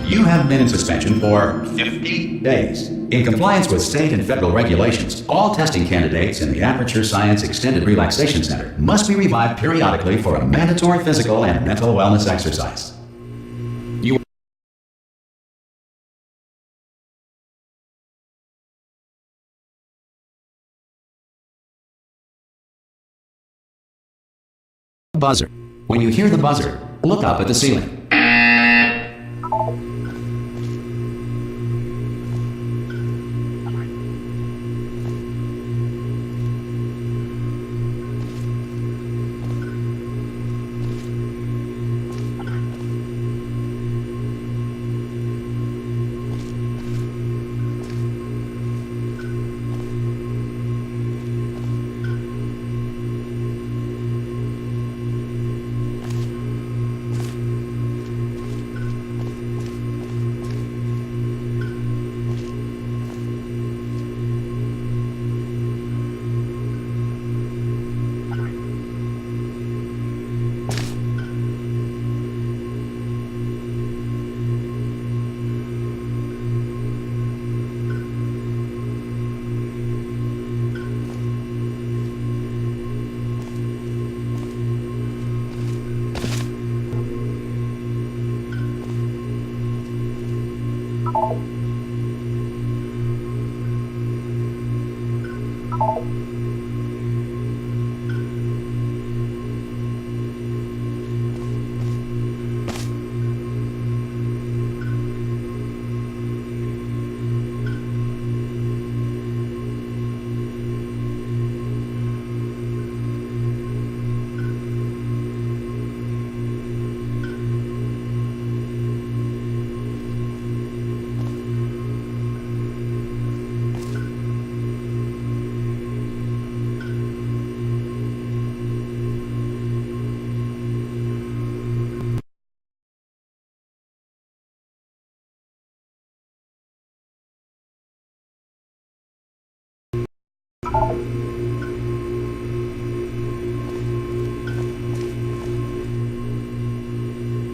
You have been in suspension for 50 days. In compliance with state and federal regulations, all testing candidates in the Aperture Science Extended Relaxation Center must be revived periodically for a mandatory physical and mental wellness exercise. You buzzer. When you hear the buzzer, look up at the ceiling.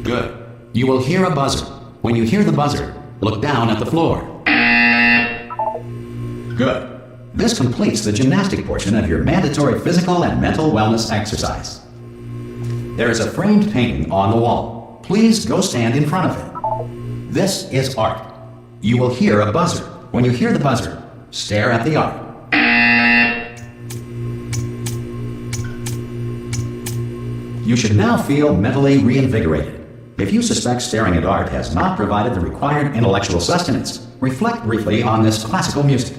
Good. You will hear a buzzer. When you hear the buzzer, look down at the floor. Good. This completes the gymnastic portion of your mandatory physical and mental wellness exercise. There is a framed painting on the wall. Please go stand in front of it. This is art. You will hear a buzzer. When you hear the buzzer, stare at the art. You should now feel mentally reinvigorated. If you suspect staring at art has not provided the required intellectual sustenance, reflect briefly on this classical music.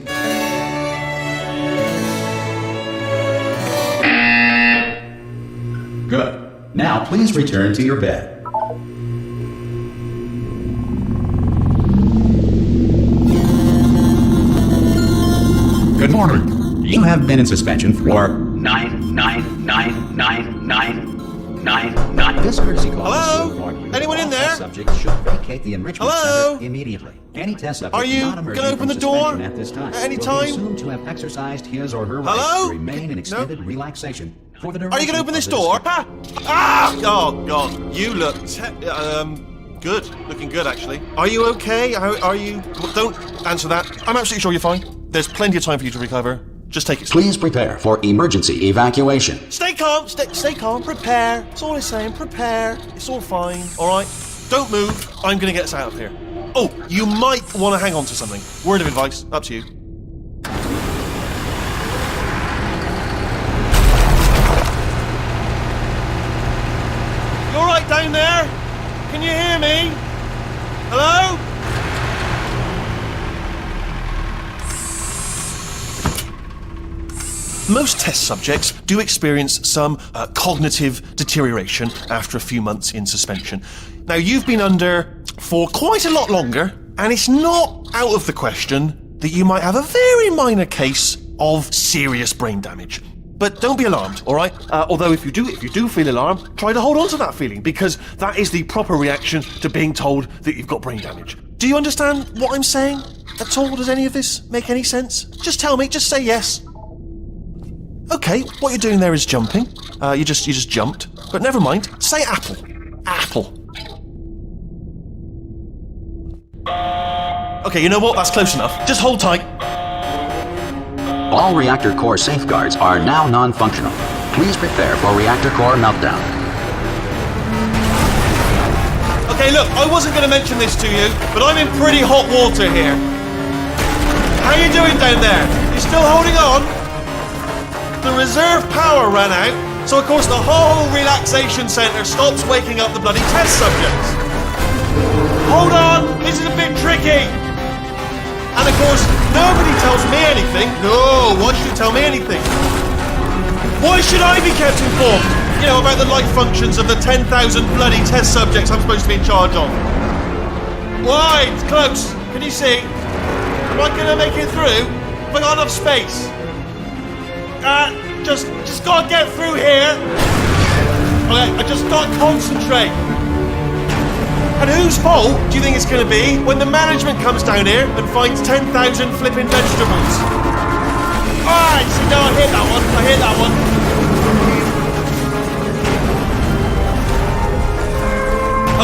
Good. Now please return to your bed. Good morning. You have been in suspension for 9999999. This courtesy call Hello? will warn you Anyone in there? Subject should vacate the enrichment Hello? center immediately. Any test subject Are you not gonna emerging open from the door suspension at this time at any will time? be assumed to have exercised his or her Hello? right to remain in extended No? relaxation for the duration. Are you going to open this of the door? suspension. Ah! Oh, God. You look good. Looking good, actually. Are you okay? Are you... Well, don't answer that. I'm absolutely sure you're fine. There's plenty of time for you to recover. Just take it slow. Please prepare for emergency evacuation. Stay calm. Stay calm. Prepare. That's all I'm saying. Prepare. It's all fine. All right? Don't move. I'm going to get us out of here. Oh, you might want to hang on to something. Word of advice. Up to you. You all right down there? Can you hear me? Hello? Most test subjects do experience some cognitive deterioration after a few months in suspension. Now, you've been under for quite a lot longer, and it's not out of the question that you might have a very minor case of serious brain damage. But don't be alarmed, all right? Although if you do feel alarmed, try to hold on to that feeling, because that is the proper reaction to being told that you've got brain damage. Do you understand what I'm saying at all? Does any of this make any sense? Just tell me, just say yes. Okay, what you're doing there is jumping. You just jumped. But never mind. Say apple. Apple. Okay, you know what? That's close enough. Just hold tight. All reactor core safeguards are now non-functional. Please prepare for reactor core meltdown. Okay, look, I wasn't going to mention this to you, but I'm in pretty hot water here. How you doing down there? You still holding on? The reserve power ran out, so of course the whole relaxation centre stops waking up the bloody test subjects. Hold on, this is a bit tricky. And of course, nobody tells me anything. No, why should you tell me anything? Why should I be kept informed? You know, about the life functions of the 10,000 bloody test subjects I'm supposed to be in charge of. Why? It's close. Can you see? Am I gonna make it through? Have I got enough space? Just gotta get through here. Okay, I just gotta concentrate. And whose fault do you think it's gonna be when the management comes down here and finds 10,000 flipping vegetables? Alright, see, no, I hit that one.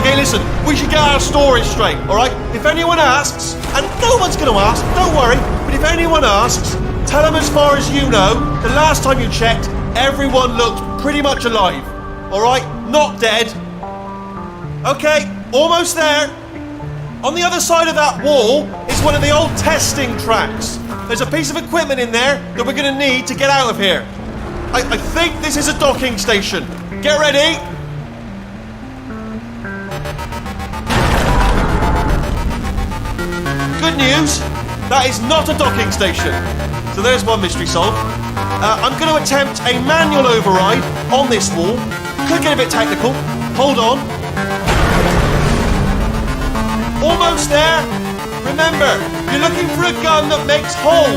Okay, listen, we should get our stories straight, alright? If anyone asks, and no one's gonna ask, don't worry, but if anyone asks, tell them as far as you know, the last time you checked, everyone looked pretty much alive, alright? Not dead. Okay, almost there. On the other side of that wall is one of the old testing tracks. There's a piece of equipment in there that we're gonna need to get out of here. I think this is a docking station. Get ready. Good news, that is not a docking station. So there's one mystery solved. I'm going to attempt a manual override on this wall. Could get a bit technical. Hold on. Almost there. Remember, you're looking for a gun that makes holes.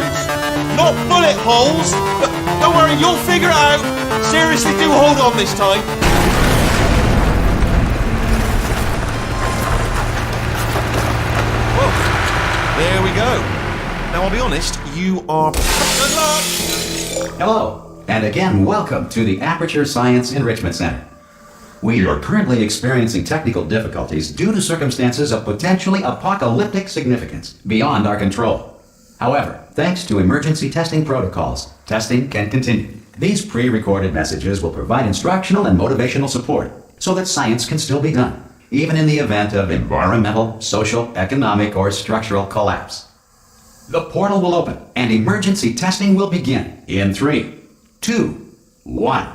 Not bullet holes, but don't worry, you'll figure it out. Seriously, do hold on this time. There we go. Now, I'll be honest, you are... Good luck! Hello, and again, welcome to the Aperture Science Enrichment Center. We are currently experiencing technical difficulties due to circumstances of potentially apocalyptic significance beyond our control. However, thanks to emergency testing protocols, testing can continue. These pre-recorded messages will provide instructional and motivational support so that science can still be done, even in the event of environmental, social, economic, or structural collapse. The portal will open, and emergency testing will begin in 3, 2, 1.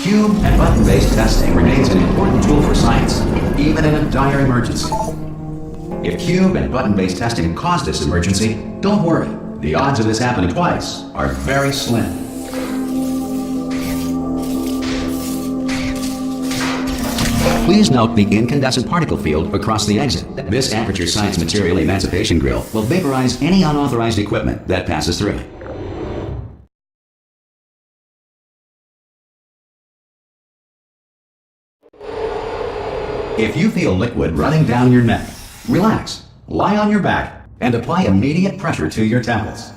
Cube and button-based testing remains an important tool for science, even in a dire emergency. If cube and button-based testing caused this emergency, don't worry. The odds of this happening twice are very slim. Please note the incandescent particle field across the exit. This Aperture Science Material Emancipation Grill will vaporize any unauthorized equipment that passes through it. If you feel liquid running down your neck, relax, lie on your back, and apply immediate pressure to your temples.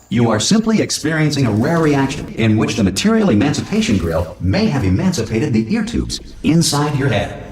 You are simply experiencing a rare reaction in which the Material Emancipation Grill may have emancipated the ear tubes inside your head.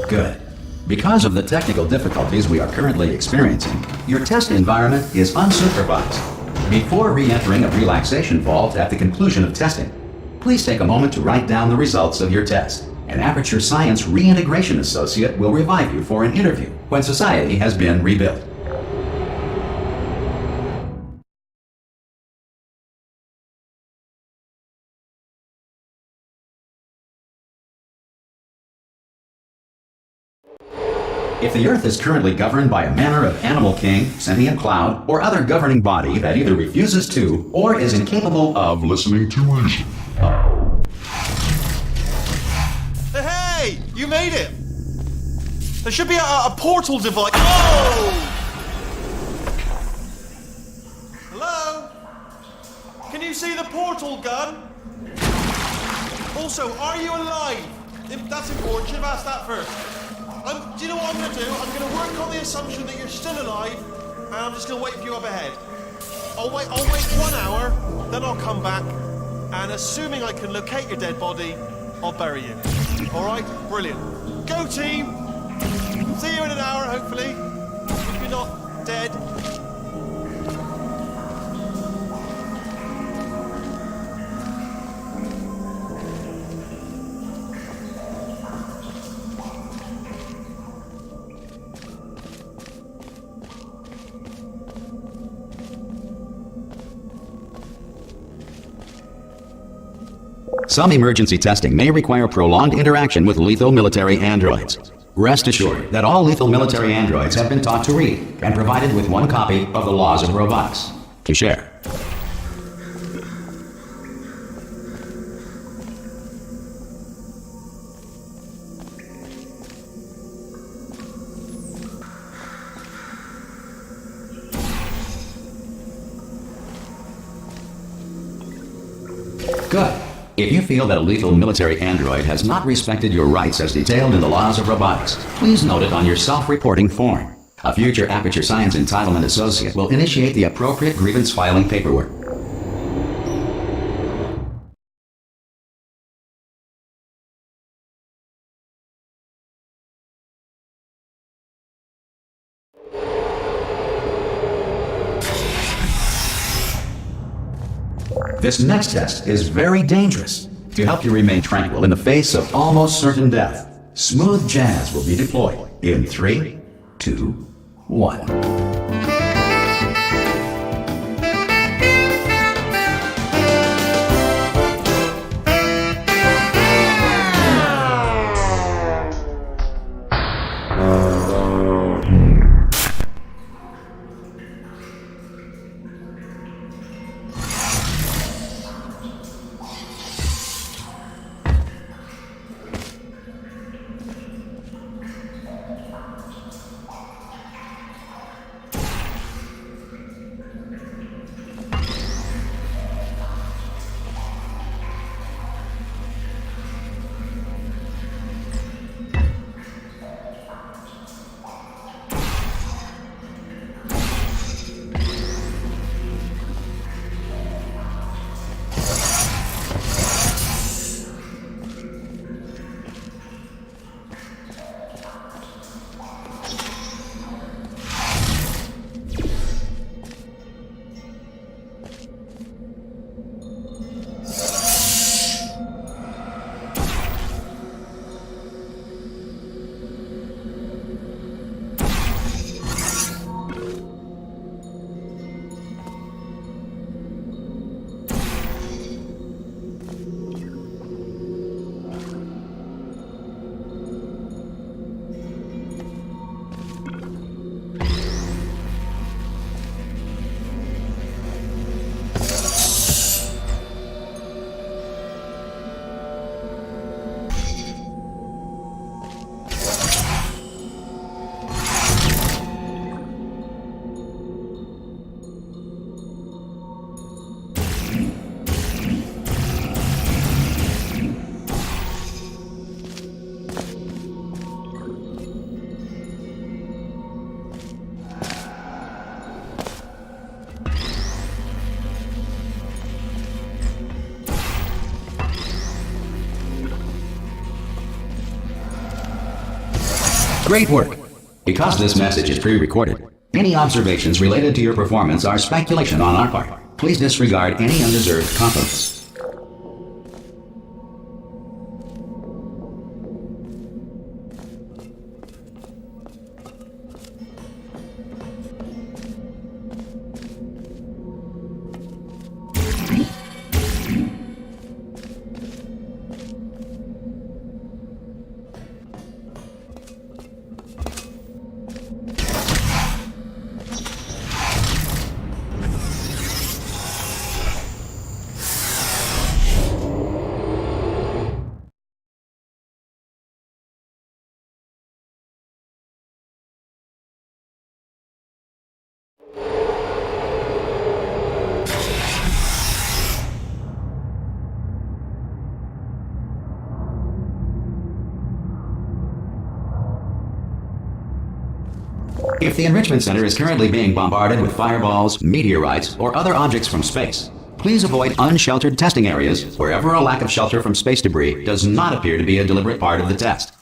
Good. Because of the technical difficulties we are currently experiencing, your test environment is unsupervised. Before re-entering a relaxation vault at the conclusion of testing, please take a moment to write down the results of your test. An Aperture Science Reintegration Associate will revive you for an interview when society has been rebuilt. If the Earth is currently governed by a manner of animal king, sentient cloud, or other governing body that either refuses to or is incapable of listening to reason. Hey! You made it! There should be a portal device. Oh! Hello? Can you see the portal gun? Also, are you alive? That's important. Should have asked that first. Do you know what I'm going to do? I'm going to work on the assumption that you're still alive, and I'm just going to wait for you up ahead. I'll wait 1 hour, then I'll come back, and assuming I can locate your dead body, I'll bury you. All right? Brilliant. Go, team! See you in an hour, hopefully. If you're not dead. Some emergency testing may require prolonged interaction with lethal military androids. Rest assured that all lethal military androids have been taught to read and provided with one copy of the Laws of Robotics to share. Good. If you feel that a lethal military android has not respected your rights as detailed in the Laws of Robotics, please note it on your self-reporting form. A future Aperture Science Entitlement Associate will initiate the appropriate grievance filing paperwork. This next test is very dangerous. To help you remain tranquil in the face of almost certain death, smooth jazz will be deployed in 3, 2, 1. Great work! Because this message is pre-recorded, any observations related to your performance are speculation on our part. Please disregard any undeserved compliments. If the Enrichment Center is currently being bombarded with fireballs, meteorites, or other objects from space, please avoid unsheltered testing areas wherever a lack of shelter from space debris does not appear to be a deliberate part of the test.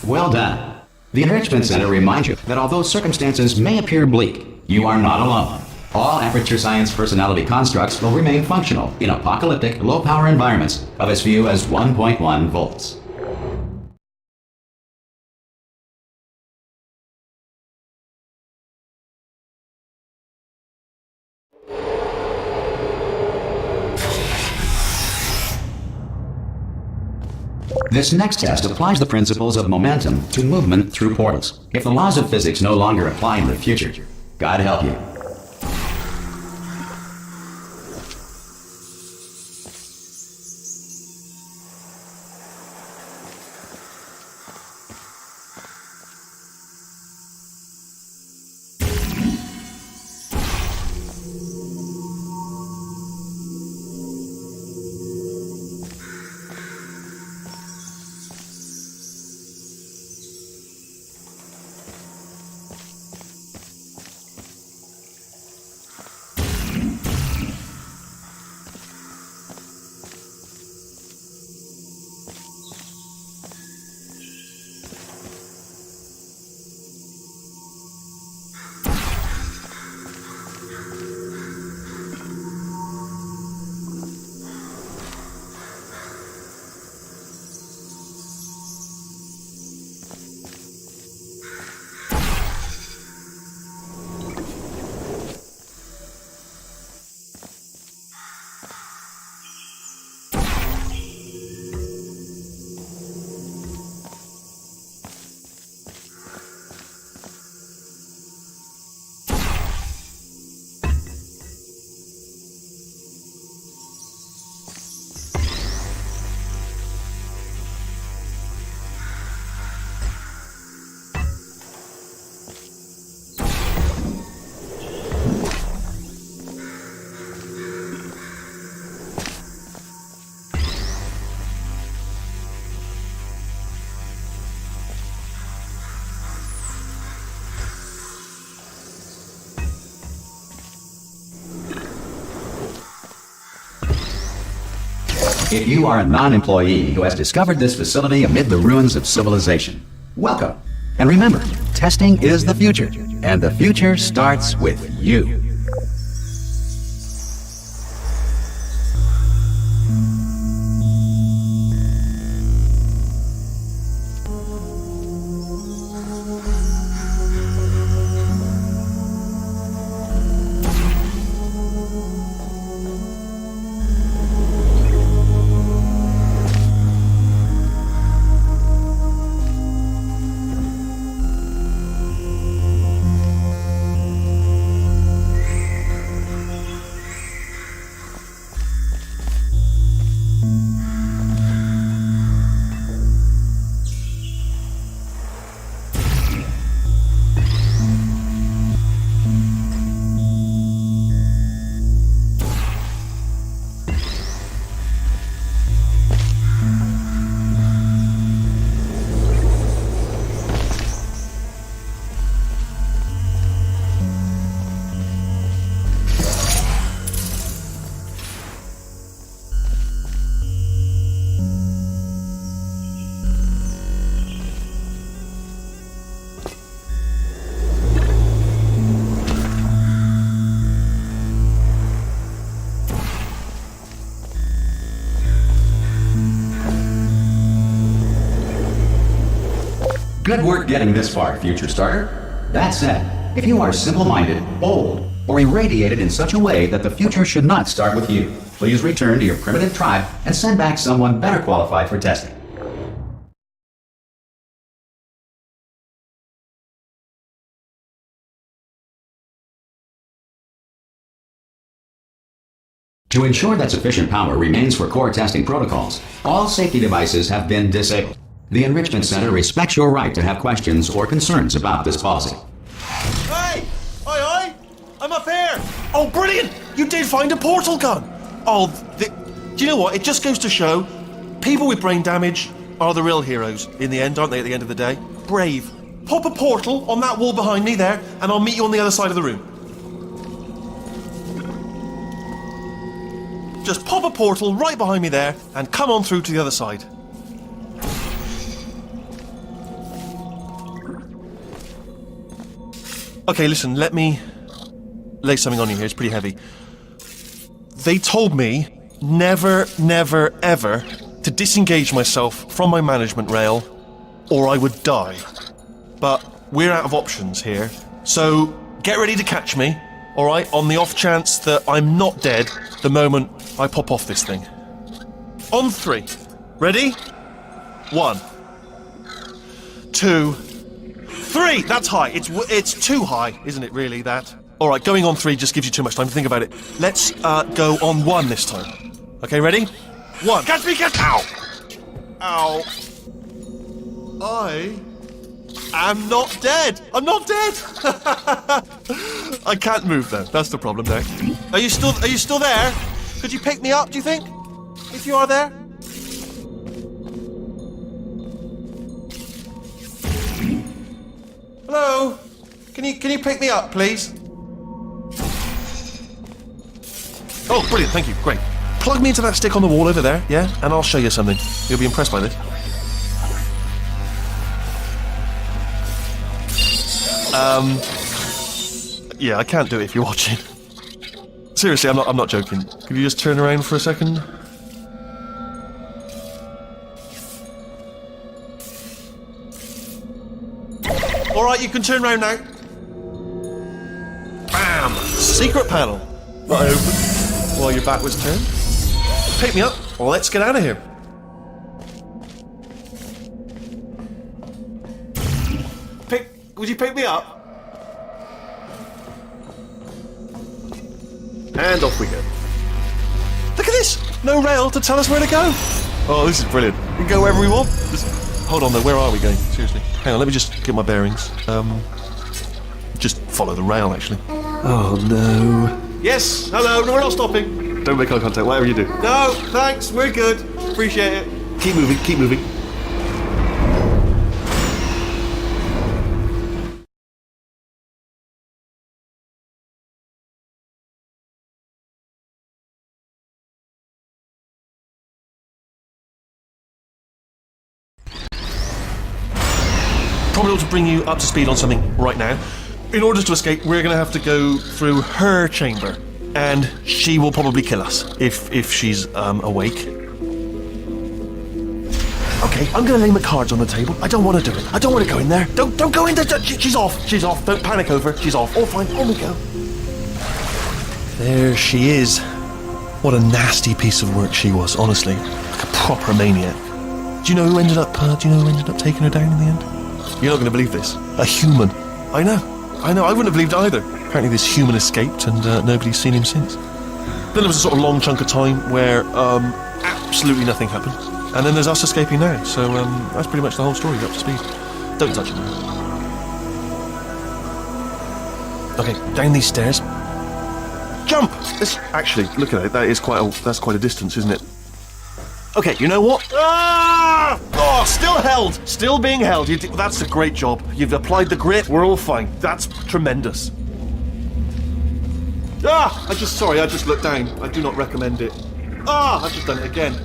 Well done. The Enrichment Center reminds you that although circumstances may appear bleak, you are not alone. All Aperture Science personality constructs will remain functional in apocalyptic, low-power environments of as few as 1.1 volts. This next test applies the principles of momentum to movement through portals. If the laws of physics no longer apply in the future, God help you. If you are a non-employee who has discovered this facility amid the ruins of civilization, welcome. And remember, testing is the future, and the future starts with you. Good work getting this far, future starter. That said, if you are simple-minded, bold, or irradiated in such a way that the future should not start with you, please return to your primitive tribe and send back someone better qualified for testing. To ensure that sufficient power remains for core testing protocols, all safety devices have been disabled. The Enrichment Center respects your right to have questions or concerns about this policy. Hey! Oi, oi! I'm up here! Oh, brilliant! You did find a portal gun! Oh, do you know what? It just goes to show, people with brain damage are the real heroes in the end, aren't they, at the end of the day? Brave. Pop a portal on that wall behind me there, and I'll meet you on the other side of the room. Just pop a portal right behind me there, and come on through to the other side. Okay, listen, let me lay something on you here. It's pretty heavy. They told me never, never, ever to disengage myself from my management rail or I would die. But we're out of options here. So get ready to catch me, all right, on the off chance that I'm not dead the moment I pop off this thing. On 3. Ready? 1, 2, 3! That's high. It's too high, isn't it, really, that? All right, going on 3 just gives you too much time to think about it. Let's go on 1 this time. Okay, ready? 1. Catch me, catch... Ow! Ow. I am not dead. I'm not dead. I can't move, though. That's the problem there. Are you still there? Could you pick me up, do you think? If you are there? Hello? Can you pick me up, please? Oh, brilliant, thank you, great. Plug me into that stick on the wall over there, yeah? And I'll show you something. You'll be impressed by this. Yeah, I can't do it if you're watching. Seriously, I'm not joking. Could you just turn around for a second? Alright, you can turn around now. Bam! Secret panel. Not open while your back was turned. Pick me up. Let's get out of here. Would you pick me up? And off we go. Look at this! No rail to tell us where to go. Oh, this is brilliant. We can go wherever we want. Hold on though, where are we going? Seriously. Hang on, let me just get my bearings. Just follow the rail, actually. Oh no. Yes, hello, no, we're not stopping. Don't make eye contact, whatever you do. No, thanks, we're good. Appreciate it. Keep moving, keep moving. probably ought to bring you up to speed on something right now. In order to escape, we're going to have to go through her chamber, and she will probably kill us if she's awake. Okay, I'm going to lay my cards on the table. I don't want to do it. I don't want to go in there. Don't go in there. She's off. She's off. Don't panic over. She's off. All fine. On we go. There she is. What a nasty piece of work she was, honestly. Like a proper maniac. Do you know who ended up taking her down in the end? You're not going to believe this. A human. I know. I wouldn't have believed either. Apparently this human escaped and nobody's seen him since. Then there was a sort of long chunk of time where absolutely nothing happened. And then there's us escaping now. So that's pretty much the whole story. Up to speed. Don't touch it now. Okay, down these stairs. Jump! Actually, look at it. That's quite a distance, isn't it? Okay, you know what? Ah! Oh, still held! Still being held. That's a great job. You've applied the grit. We're all fine. That's tremendous. Ah! I just looked down. I do not recommend it. Ah! I've just done it again.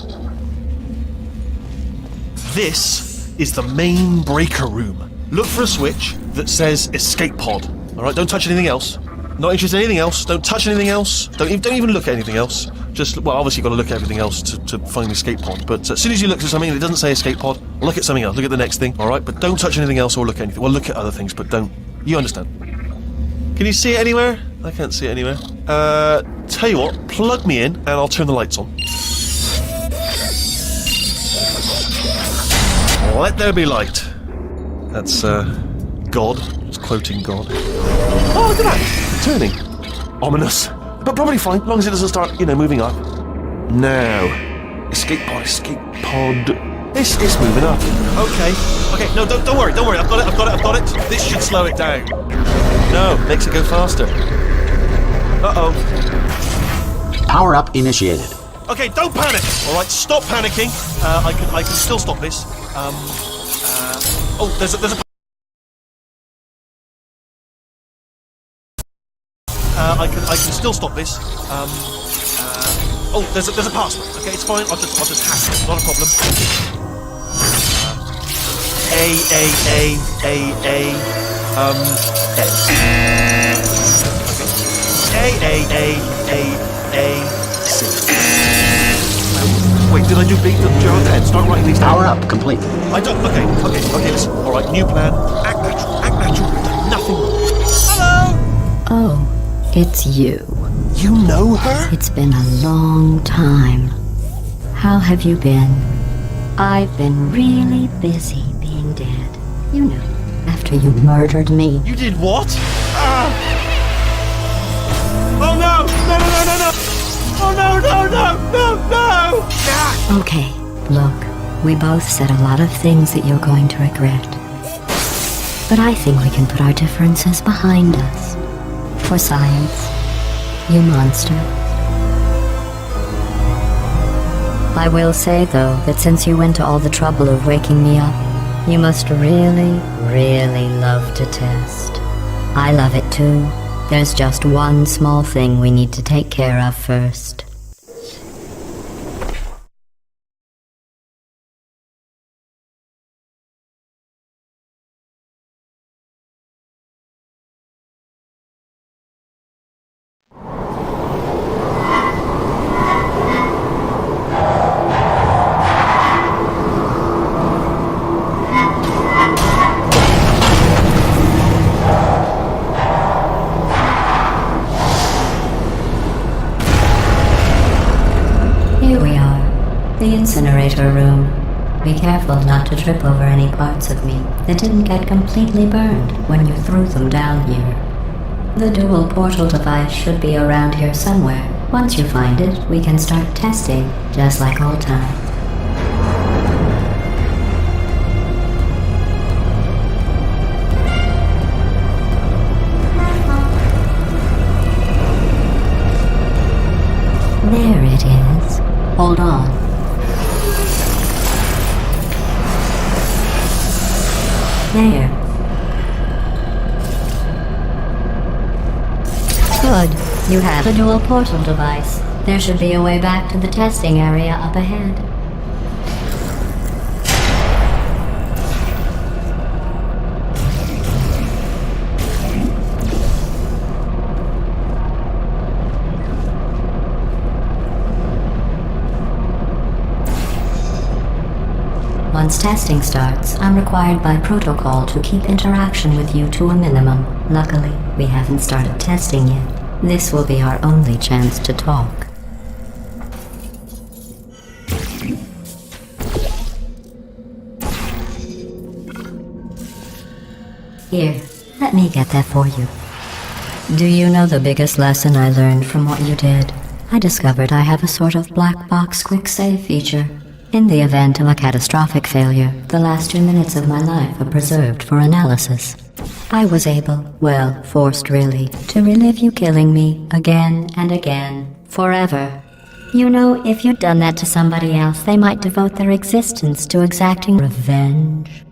This is the main breaker room. Look for a switch that says escape pod. Alright, don't touch anything else. Not interested in anything else. Don't touch anything else. Don't even look at anything else. Obviously you've got to look at everything else to find the escape pod. But as soon as you look at something that doesn't say escape pod, look at something else. Look at the next thing, alright? But don't touch anything else or look at anything. Well, look at other things, but don't. You understand. Can you see it anywhere? I can't see it anywhere. Tell you what, plug me in and I'll turn the lights on. Let there be light. That's, God. It's quoting God. Oh, look at that! Turning. Ominous. But probably fine, as long as it doesn't start, moving up. Now. Escape pod. It's moving up. Okay. No, don't worry. I've got it. This should slow it down. No, makes it go faster. Uh-oh. Power up initiated. Okay, don't panic. All right, stop panicking. I can still stop this. There's a. I can still stop this. There's a password. Okay, it's fine. I'll just hack it. Not a problem. A-C. Wait, did I do B? Gerald Head? Start writing these down. Power up complete. I don't. Okay, listen. All right, new plan. Act natural. Nothing wrong. Hello. Oh, it's you. You know her? It's been a long time. How have you been? I've been really busy being dead. You know, after you murdered me. You did what? Oh no! Oh no! Okay, look, we both said a lot of things that you're going to regret. But I think we can put our differences behind us. For science, you monster. I will say, though, that since you went to all the trouble of waking me up, you must really, really love to test. I love it too. There's just one small thing we need to take care of first. The incinerator room. Be careful not to trip over any parts of me that didn't get completely burned when you threw them down here. The dual portal device should be around here somewhere. Once you find it, we can start testing, just like old times. There it is. Hold on. There. Good. You have a dual portal device. There should be a way back to the testing area up ahead. Once testing starts, I'm required by protocol to keep interaction with you to a minimum. Luckily, we haven't started testing yet. This will be our only chance to talk. Here, let me get that for you. Do you know the biggest lesson I learned from what you did? I discovered I have a sort of black box quick save feature. In the event of a catastrophic failure, the last 2 minutes of my life are preserved for analysis. I was able, well, forced really, to relive you killing me again and again, forever. You know, if you'd done that to somebody else, they might devote their existence to exacting revenge.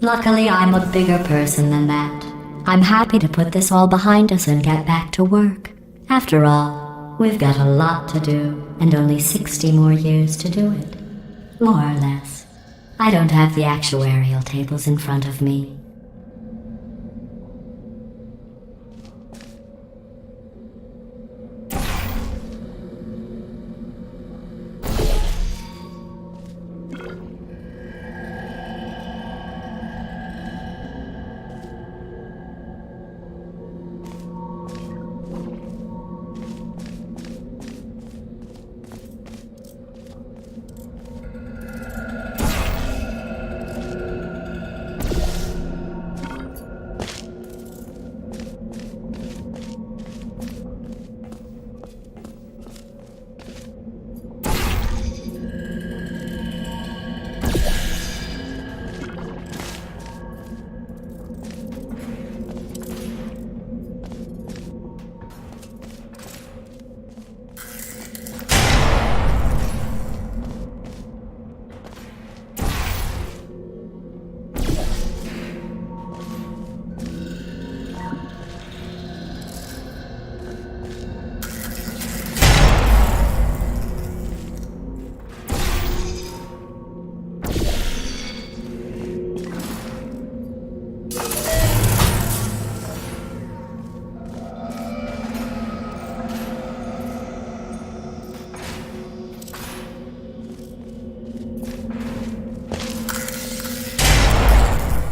Luckily, I'm a bigger person than that. I'm happy to put this all behind us and get back to work. After all, we've got a lot to do, and only 60 more years to do it. More or less. I don't have the actuarial tables in front of me.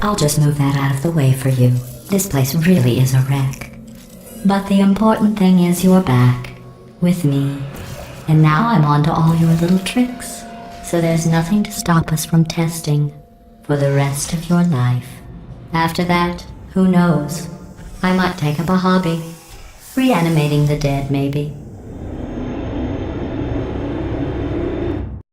I'll just move that out of the way for you. This place really is a wreck. But the important thing is you're back. With me. And now I'm on to all your little tricks. So there's nothing to stop us from testing. For the rest of your life. After that, who knows? I might take up a hobby. Reanimating the dead, maybe.